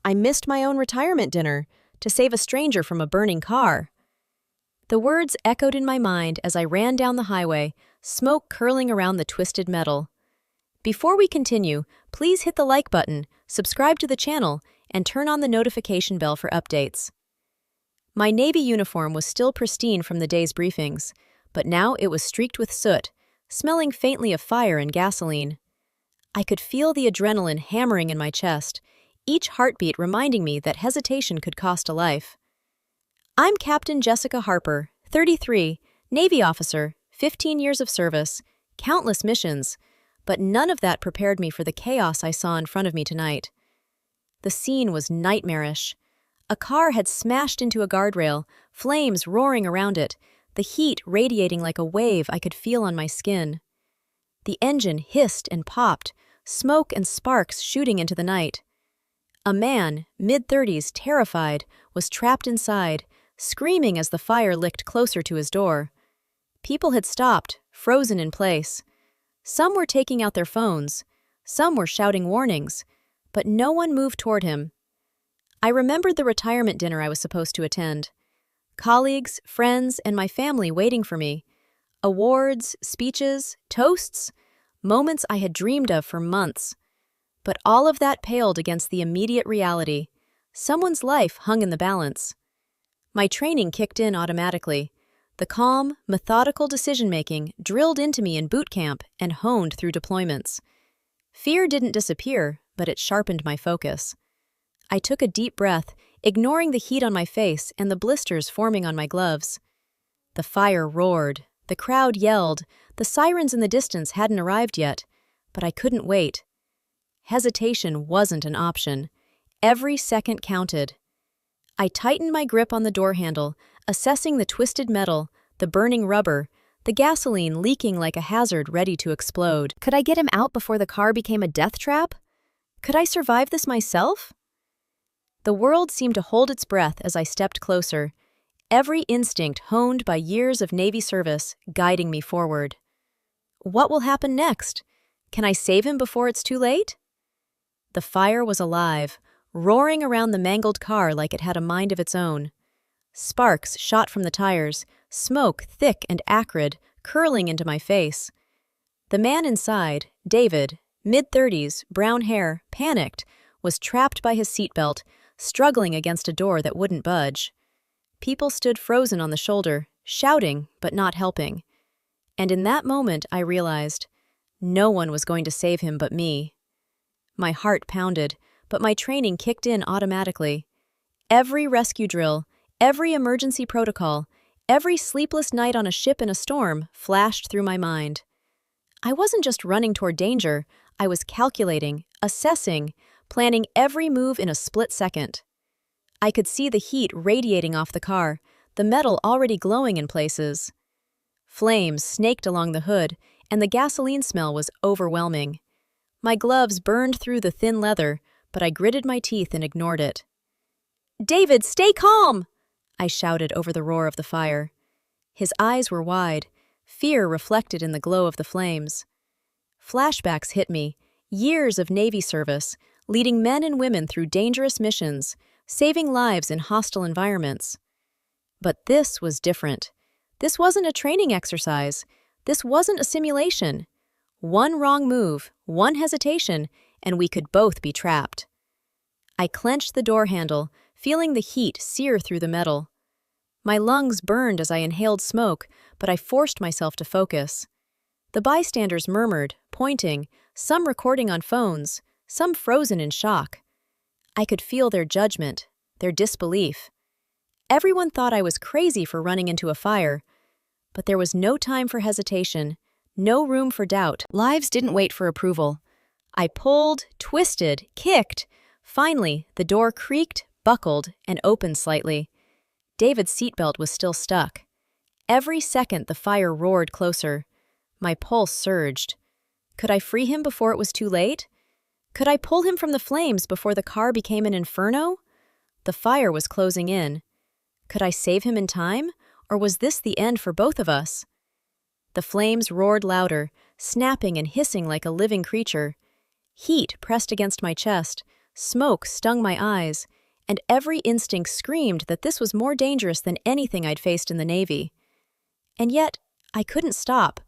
I missed my own retirement dinner to save a stranger from a burning car. The words echoed in my mind as I ran down the highway, smoke curling around the twisted metal. Before we continue, please hit the like button, subscribe to the channel, and turn on the notification bell for updates. My Navy uniform was still pristine from the day's briefings, but now it was streaked with soot, smelling faintly of fire and gasoline. I could feel the adrenaline hammering in my chest, each heartbeat reminding me that hesitation could cost a life. I'm Captain Jessica Harper, 33, Navy officer, 15 years of service, countless missions, but none of that prepared me for the chaos I saw in front of me tonight. The scene was nightmarish. A car had smashed into a guardrail, flames roaring around it, the heat radiating like a wave I could feel on my skin. The engine hissed and popped, smoke and sparks shooting into the night. A man, mid-30s, terrified, was trapped inside, screaming as the fire licked closer to his door. People had stopped, frozen in place. Some were taking out their phones, some were shouting warnings, but no one moved toward him. I remembered the retirement dinner I was supposed to attend. Colleagues, friends, and my family waiting for me. Awards, speeches, toasts, moments I had dreamed of for months. But all of that paled against the immediate reality. Someone's life hung in the balance. My training kicked in automatically. The calm, methodical decision-making drilled into me in boot camp and honed through deployments. Fear didn't disappear, but it sharpened my focus. I took a deep breath, ignoring the heat on my face and the blisters forming on my gloves. The fire roared, the crowd yelled, the sirens in the distance hadn't arrived yet, but I couldn't wait. Hesitation wasn't an option. Every second counted. I tightened my grip on the door handle, assessing the twisted metal, the burning rubber, the gasoline leaking like a hazard ready to explode. Could I get him out before the car became a death trap? Could I survive this myself? The world seemed to hold its breath as I stepped closer, every instinct honed by years of Navy service guiding me forward. What will happen next? Can I save him before it's too late? The fire was alive, roaring around the mangled car like it had a mind of its own. Sparks shot from the tires, smoke thick and acrid, curling into my face. The man inside, David, mid-30s, brown hair, panicked, was trapped by his seatbelt, struggling against a door that wouldn't budge. People stood frozen on the shoulder, shouting but not helping. And in that moment I realized, no one was going to save him but me. My heart pounded, but my training kicked in automatically. Every rescue drill, every emergency protocol, every sleepless night on a ship in a storm flashed through my mind. I wasn't just running toward danger, I was calculating, assessing, planning every move in a split second. I could see the heat radiating off the car, the metal already glowing in places. Flames snaked along the hood, and the gasoline smell was overwhelming. My gloves burned through the thin leather, but I gritted my teeth and ignored it. "David, stay calm!" I shouted over the roar of the fire. His eyes were wide, fear reflected in the glow of the flames. Flashbacks hit me, years of Navy service, leading men and women through dangerous missions, saving lives in hostile environments. But this was different. This wasn't a training exercise. This wasn't a simulation. One wrong move, one hesitation, and we could both be trapped. I clenched the door handle, feeling the heat sear through the metal. My lungs burned as I inhaled smoke, but I forced myself to focus. The bystanders murmured, pointing, some recording on phones, some frozen in shock. I could feel their judgment, their disbelief. Everyone thought I was crazy for running into a fire, but there was no time for hesitation, no room for doubt. Lives didn't wait for approval. I pulled, twisted, kicked. Finally, the door creaked, buckled, and opened slightly. David's seatbelt was still stuck. Every second the fire roared closer. My pulse surged. Could I free him before it was too late? Could I pull him from the flames before the car became an inferno? The fire was closing in. Could I save him in time, or was this the end for both of us? The flames roared louder, snapping and hissing like a living creature. Heat pressed against my chest, Smoke stung my eyes, and every instinct screamed that this was more dangerous than anything I'd faced in the Navy. And yet, I couldn't stop.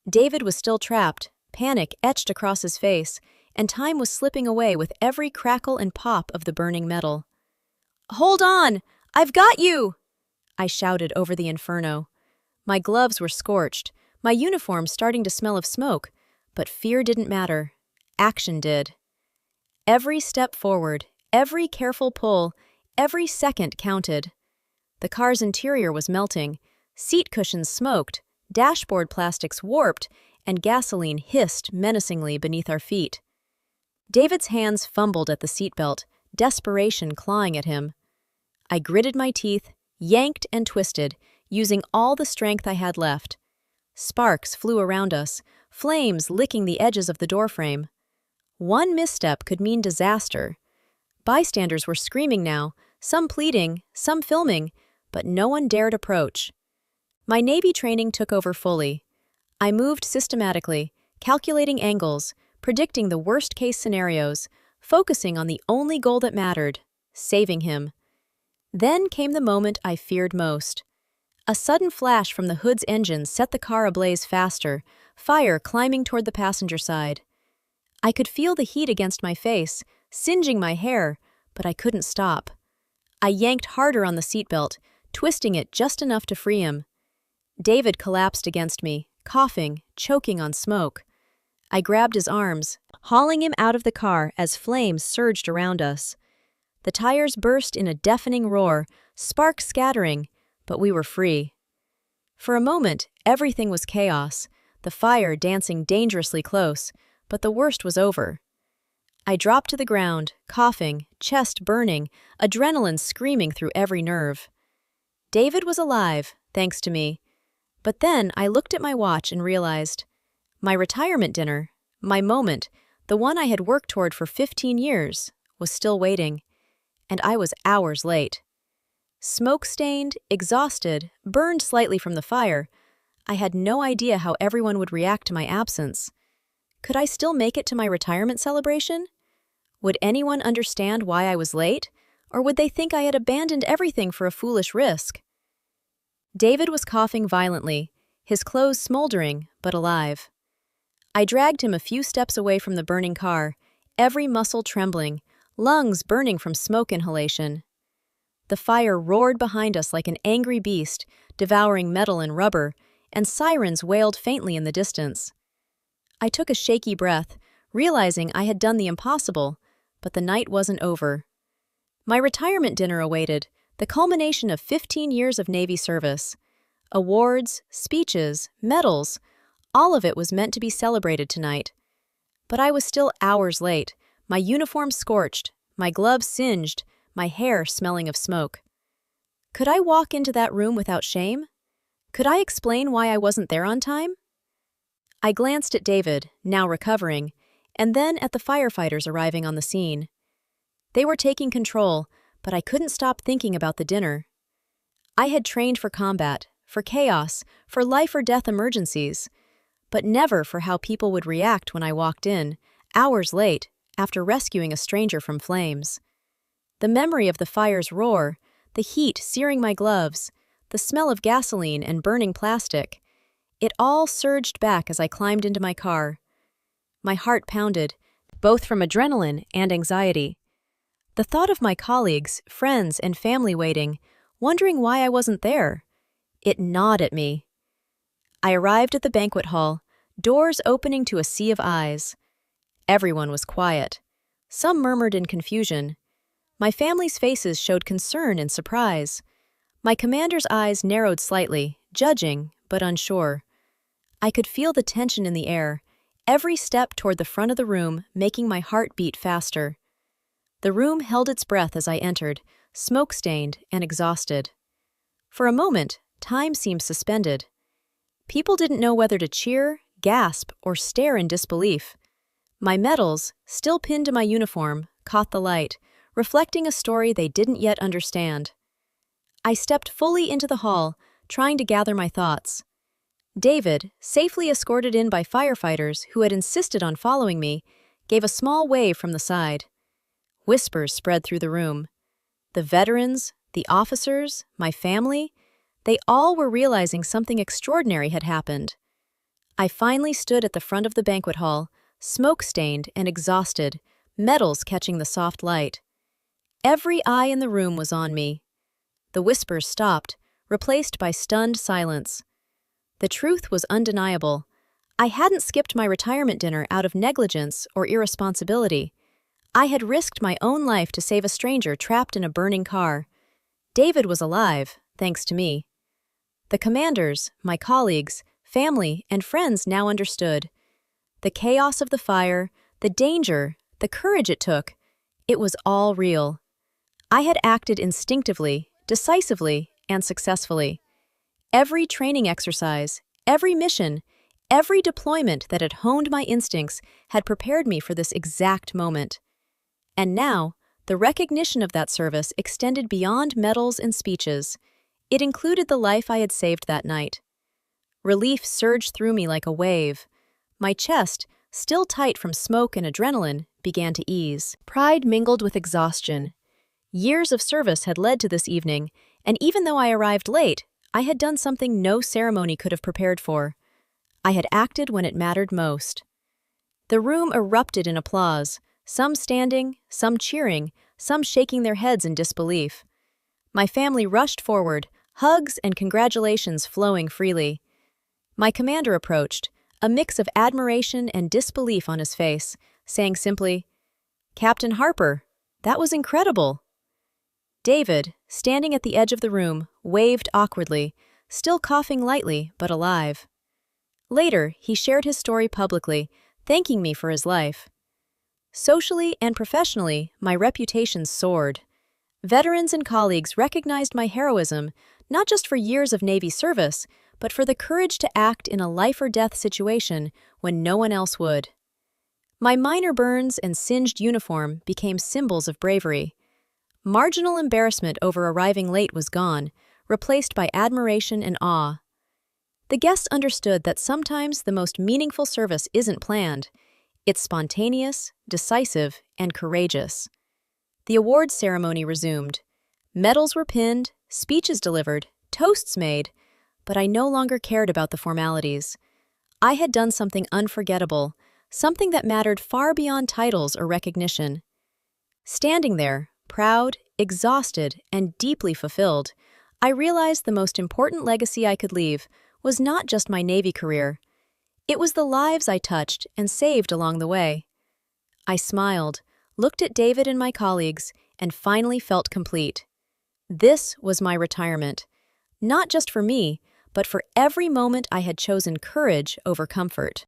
David was still trapped, panic etched across his face, and time was slipping away with every crackle and pop of the burning metal. "Hold on! I've got you!" I shouted over the inferno. My gloves were scorched, my uniform starting to smell of smoke, but fear didn't matter. Action did. Every step forward, every careful pull, every second counted. The car's interior was melting, seat cushions smoked, dashboard plastics warped, and gasoline hissed menacingly beneath our feet. David's hands fumbled at the seatbelt, desperation clawing at him. I gritted my teeth, yanked and twisted, using all the strength I had left. Sparks flew around us, flames licking the edges of the doorframe. One misstep could mean disaster. Bystanders were screaming now, some pleading, some filming, but no one dared approach. My Navy training took over fully. I moved systematically, calculating angles, predicting the worst-case scenarios, focusing on the only goal that mattered, saving him. Then came the moment I feared most. A sudden flash from the hood's engine set the car ablaze faster, fire climbing toward the passenger side. I could feel the heat against my face, singeing my hair, but I couldn't stop. I yanked harder on the seatbelt, twisting it just enough to free him. David collapsed against me, coughing, choking on smoke. I grabbed his arms, hauling him out of the car as flames surged around us. The tires burst in a deafening roar, sparks scattering, but we were free. For a moment, everything was chaos, the fire dancing dangerously close, but the worst was over. I dropped to the ground, coughing, chest burning, adrenaline screaming through every nerve. David was alive, thanks to me. But then I looked at my watch and realized my retirement dinner, my moment, the one I had worked toward for 15 years, was still waiting, and I was hours late. Smoke-stained, exhausted, burned slightly from the fire, I had no idea how everyone would react to my absence. Could I still make it to my retirement celebration? Would anyone understand why I was late, or would they think I had abandoned everything for a foolish risk? David was coughing violently, his clothes smoldering, but alive. I dragged him a few steps away from the burning car, every muscle trembling, lungs burning from smoke inhalation. The fire roared behind us like an angry beast, devouring metal and rubber, and sirens wailed faintly in the distance. I took a shaky breath, realizing I had done the impossible, but the night wasn't over. My retirement dinner awaited, the culmination of 15 years of Navy service. Awards, speeches, medals, all of it was meant to be celebrated tonight. But I was still hours late, my uniform scorched, my gloves singed, my hair smelling of smoke. Could I walk into that room without shame? Could I explain why I wasn't there on time? I glanced at David, now recovering, and then at the firefighters arriving on the scene. They were taking control, but I couldn't stop thinking about the dinner. I had trained for combat, for chaos, for life-or-death emergencies, but never for how people would react when I walked in, hours late, after rescuing a stranger from flames. The memory of the fire's roar, the heat searing my gloves, the smell of gasoline and burning plastic, it all surged back as I climbed into my car. My heart pounded, both from adrenaline and anxiety. The thought of my colleagues, friends, and family waiting, wondering why I wasn't there, it gnawed at me. I arrived at the banquet hall, doors opening to a sea of eyes. Everyone was quiet. Some murmured in confusion. My family's faces showed concern and surprise. My commander's eyes narrowed slightly, judging, but unsure. I could feel the tension in the air, every step toward the front of the room making my heart beat faster. The room held its breath as I entered, smoke-stained and exhausted. For a moment, time seemed suspended. People didn't know whether to cheer, gasp, or stare in disbelief. My medals, still pinned to my uniform, caught the light, reflecting a story they didn't yet understand. I stepped fully into the hall, trying to gather my thoughts. David, safely escorted in by firefighters who had insisted on following me, gave a small wave from the side. Whispers spread through the room. The veterans, the officers, my family, they all were realizing something extraordinary had happened. I finally stood at the front of the banquet hall, smoke-stained and exhausted, medals catching the soft light. Every eye in the room was on me. The whispers stopped, replaced by stunned silence. The truth was undeniable. I hadn't skipped my retirement dinner out of negligence or irresponsibility. I had risked my own life to save a stranger trapped in a burning car. David was alive, thanks to me. The commanders, my colleagues, family, and friends now understood. The chaos of the fire, the danger, the courage it took, it was all real. I had acted instinctively, decisively, and successfully. Every training exercise, every mission, every deployment that had honed my instincts had prepared me for this exact moment. And now, the recognition of that service extended beyond medals and speeches. It included the life I had saved that night. Relief surged through me like a wave. My chest, still tight from smoke and adrenaline, began to ease. Pride mingled with exhaustion. Years of service had led to this evening, and even though I arrived late, I had done something no ceremony could have prepared for. I had acted when it mattered most. The room erupted in applause, some standing, some cheering, some shaking their heads in disbelief. My family rushed forward, hugs and congratulations flowing freely. My commander approached, a mix of admiration and disbelief on his face, saying simply, "Captain Harper, that was incredible." David, standing at the edge of the room, waved awkwardly, still coughing lightly but alive. Later, he shared his story publicly, thanking me for his life. Socially and professionally, my reputation soared. Veterans and colleagues recognized my heroism, not just for years of Navy service, but for the courage to act in a life-or-death situation when no one else would. My minor burns and singed uniform became symbols of bravery. Marginal embarrassment over arriving late was gone, replaced by admiration and awe. The guests understood that sometimes the most meaningful service isn't planned. It's spontaneous, decisive, and courageous. The awards ceremony resumed. Medals were pinned, speeches delivered, toasts made, but I no longer cared about the formalities. I had done something unforgettable, something that mattered far beyond titles or recognition. Standing there, proud, exhausted, and deeply fulfilled, I realized the most important legacy I could leave was not just my Navy career. It was the lives I touched and saved along the way. I smiled, looked at David and my colleagues, and finally felt complete. This was my retirement, not just for me, but for every moment I had chosen courage over comfort.